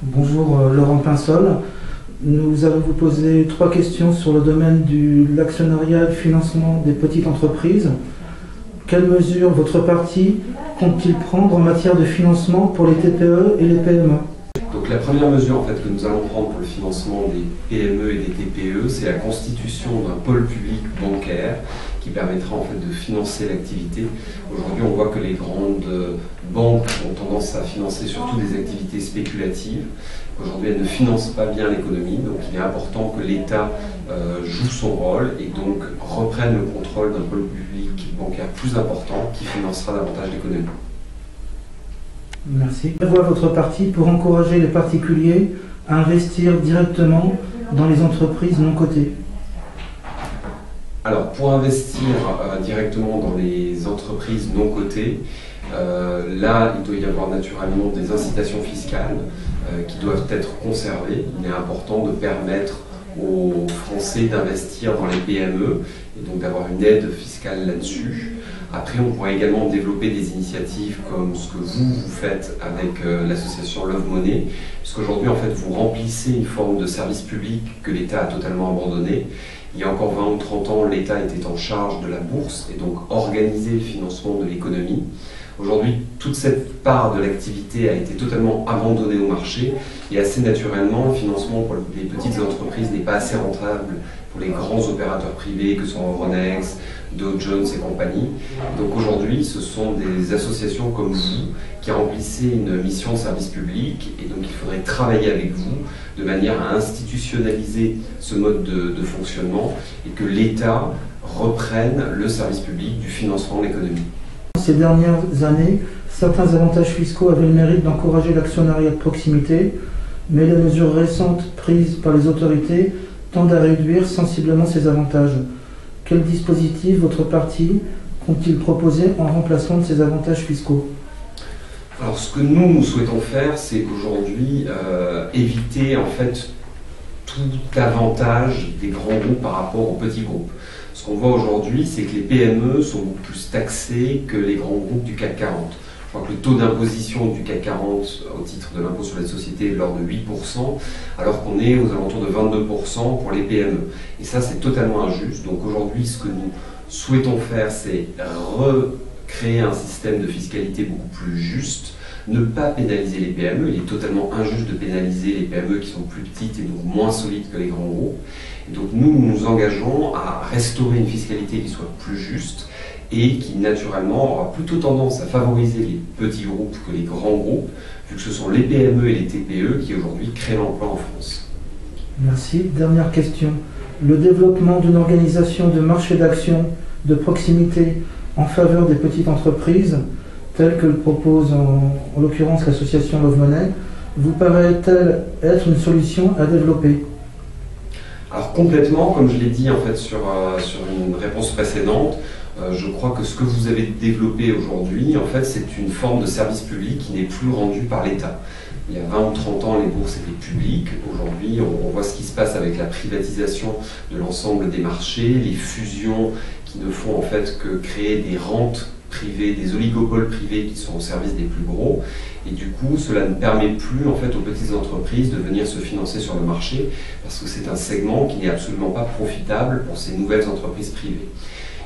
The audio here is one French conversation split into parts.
Bonjour Laurent Pinsol. Nous allons vous poser 3 questions sur le domaine de l'actionnariat et le financement des petites entreprises. Quelles mesures votre parti compte-t-il prendre en matière de financement pour les TPE et les PME? Donc la première mesure que nous allons prendre pour le financement des PME et des TPE, c'est la constitution d'un pôle public bancaire qui permettra de financer l'activité. Aujourd'hui, on voit que les grandes banques ont tendance à financer surtout des activités spéculatives. Aujourd'hui, elles ne financent pas bien l'économie, donc il est important que l'État joue son rôle et donc reprenne le contrôle d'un pôle public bancaire plus important qui financera davantage l'économie. Merci. Que voit votre parti pour encourager les particuliers à investir directement dans les entreprises non cotées? Alors, pour investir directement dans les entreprises non cotées, là, il doit y avoir naturellement des incitations fiscales qui doivent être conservées. Il est important de permettre aux Français d'investir dans les PME et donc d'avoir une aide fiscale là-dessus. Après, on pourrait également développer des initiatives comme ce que vous faites avec l'association Love Money, puisqu'aujourd'hui, vous remplissez une forme de service public que l'État a totalement abandonné. Il y a encore 20 ou 30 ans, l'État était en charge de la bourse et donc organisait le financement de l'économie. Aujourd'hui, toute cette part de l'activité a été totalement abandonnée au marché et assez naturellement, le financement pour les petites entreprises n'est pas assez rentable pour les grands opérateurs privés que sont Euronext, Dow Jones et compagnie. Donc aujourd'hui, ce sont des associations comme vous qui remplissez une mission de service public et donc il faudrait travailler avec vous de manière à institutionnaliser ce mode de fonctionnement et que l'État reprenne le service public du financement de l'économie. Ces dernières années, certains avantages fiscaux avaient le mérite d'encourager l'actionnariat de proximité, mais les mesures récentes prises par les autorités tendent à réduire sensiblement ces avantages. Quel dispositif votre parti compte-t-il proposer en remplacement de ces avantages fiscaux? Alors ce que nous souhaitons faire, c'est aujourd'hui éviter tout avantage des grands groupes par rapport aux petits groupes. Ce qu'on voit aujourd'hui, c'est que les PME sont beaucoup plus taxées que les grands groupes du CAC 40. Je crois que le taux d'imposition du CAC 40 au titre de l'impôt sur les sociétés est de l'ordre de 8%, alors qu'on est aux alentours de 22% pour les PME. Et ça, c'est totalement injuste. Donc aujourd'hui, ce que nous souhaitons faire, c'est recréer un système de fiscalité beaucoup plus juste, ne pas pénaliser les PME. Il est totalement injuste de pénaliser les PME qui sont plus petites et donc moins solides que les grands groupes. Et donc nous nous engageons à restaurer une fiscalité qui soit plus juste et qui naturellement aura plutôt tendance à favoriser les petits groupes que les grands groupes, vu que ce sont les PME et les TPE qui aujourd'hui créent l'emploi en France. Merci. Dernière question. Le développement d'une organisation de marché d'action de proximité en faveur des petites entreprises, telle que le propose en l'occurrence l'association Love Money, vous paraît-elle être une solution à développer? Alors complètement, comme je l'ai dit sur une réponse précédente, je crois que ce que vous avez développé aujourd'hui, c'est une forme de service public qui n'est plus rendu par l'État. Il y a 20 ou 30 ans, les bourses étaient publiques. Aujourd'hui, on voit ce qui se passe avec la privatisation de l'ensemble des marchés, les fusions qui ne font que créer des rentes privées, des oligopoles privés qui sont au service des plus gros. Et du coup, cela ne permet plus aux petites entreprises de venir se financer sur le marché parce que c'est un segment qui n'est absolument pas profitable pour ces nouvelles entreprises privées.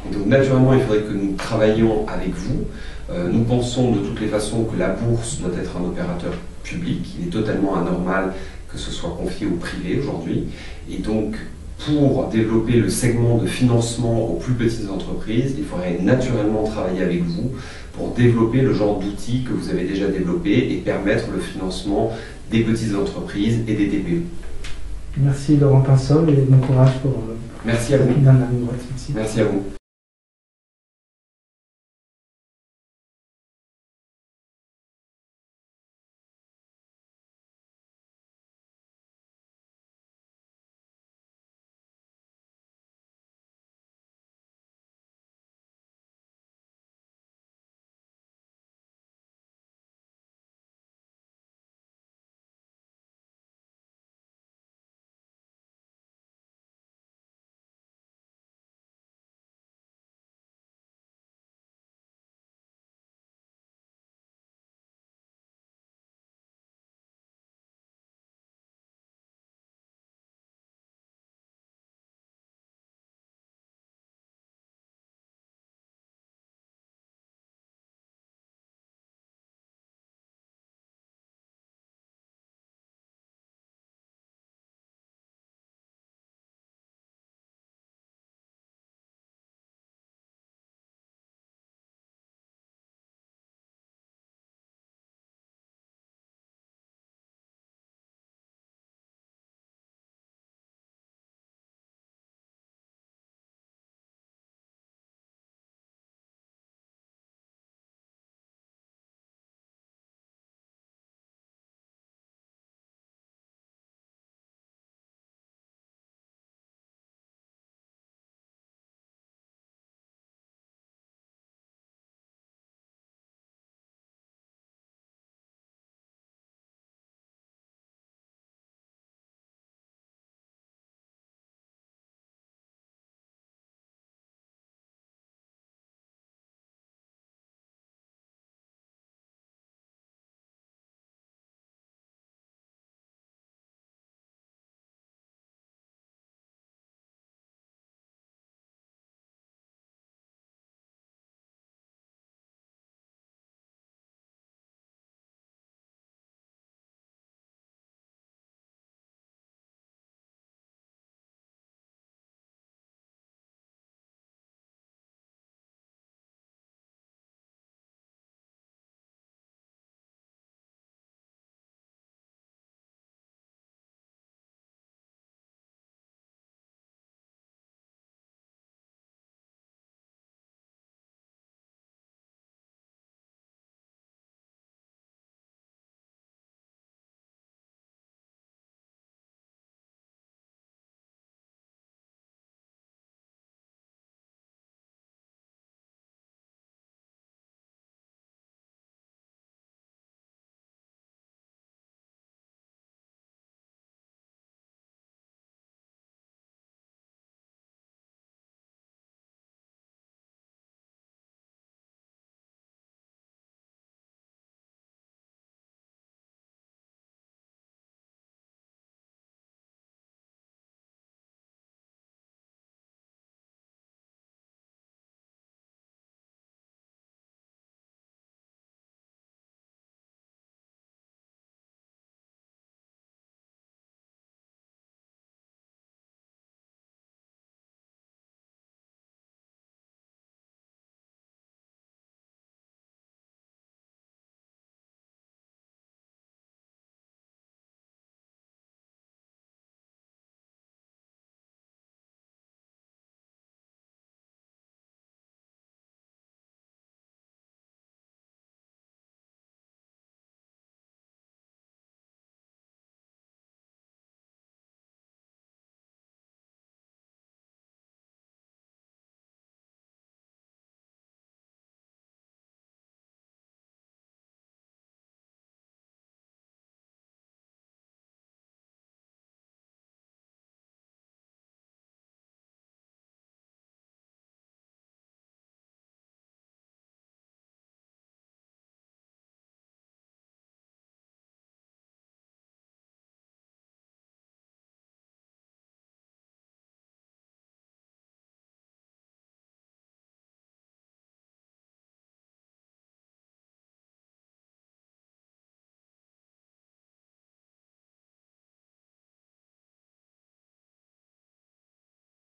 Et donc naturellement, il faudrait que nous travaillions avec vous. Nous pensons de toutes les façons que la bourse doit être un opérateur public. Il est totalement anormal que ce soit confié au privé aujourd'hui. Et donc, pour développer le segment de financement aux plus petites entreprises, il faudrait naturellement travailler avec vous pour développer le genre d'outils que vous avez déjà développés et permettre le financement des petites entreprises et des TPE. Merci Laurent Pinsol et bon courage pour Merci à vous. Merci. Merci à vous.